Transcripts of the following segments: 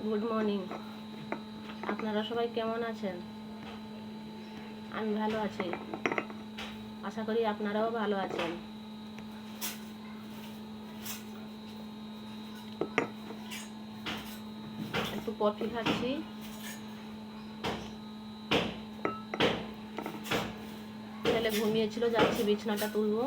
Good morning. আপনারা সবাই কেমন আছেন? আমি ভালো আছি, আশা করি আপনারাও ভালো আছেন। একটু কফি খাচ্ছি। ছেলে ঘুমিয়েছিল, যাচ্ছি বিছানাটা তুলবো।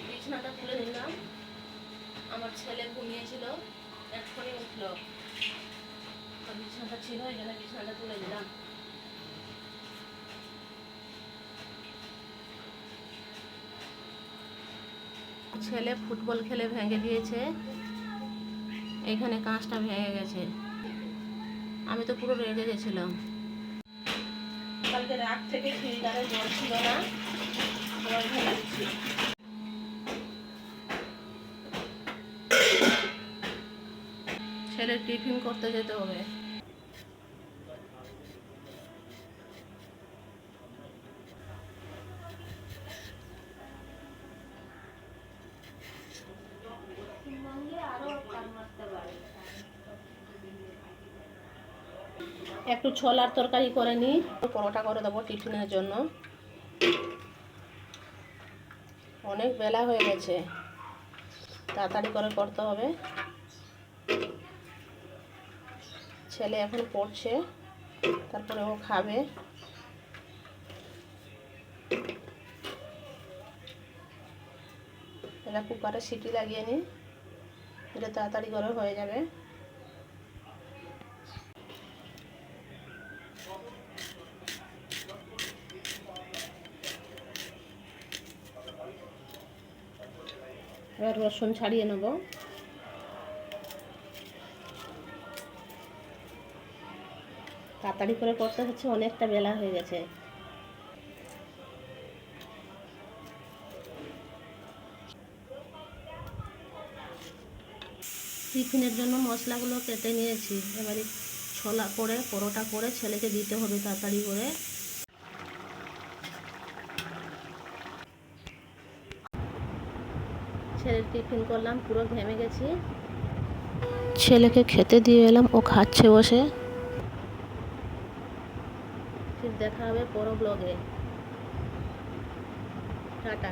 বিছানাটা তুলে দিলাম। আমার ছেলে ঘুমিয়েছিল, এক্ষুনি উঠলো। বিছানাটা ছিল, এই জন্য বিছানাটা তুলে দিলাম। ছেলে ফুটবল খেলে ভেঙে দিয়েছে, এখানে কাঁচটা ভেঙে গেছে। আমি তো পুরো রেগে গেছিলাম। কালকে রাত থেকে ফিল্টারে জল ছিল না, জল ভেঙে দিচ্ছি। ছেলের টিফিন করতে যেতে হবে। একটু ছোলার তরকারি করে নিই, পরোটা করে দেবো টিফিনের জন্য। অনেক বেলা হয়ে গেছে, তাড়াতাড়ি করে করতে হবে। ছেলে এখন পড়ছে, তারপরে ও খাবে। এটা কুকারে সিটি লাগিয়ে নিই, এটা তাড়াতাড়ি করে হয়ে যাবে। এবার রসুন ছাড়িয়ে নেব। তাড়াতাড়ি করে করতে হচ্ছে, অনেকটা বেলা হয়ে গেছে। টিফিনের জন্য মশলাগুলো কেটে নিয়েছি। এবারে ছোলা করে পরোটা করে ছেলেকে দিতে হবে তাড়াতাড়ি করে। ছেলের টিফিন করলাম, পুরো ঘেমে গেছি। ছেলেকে খেতে দিয়ে এলাম, ও খাচ্ছে বসে। ফির দেখা হবে পরের ব্লগে। টাটা।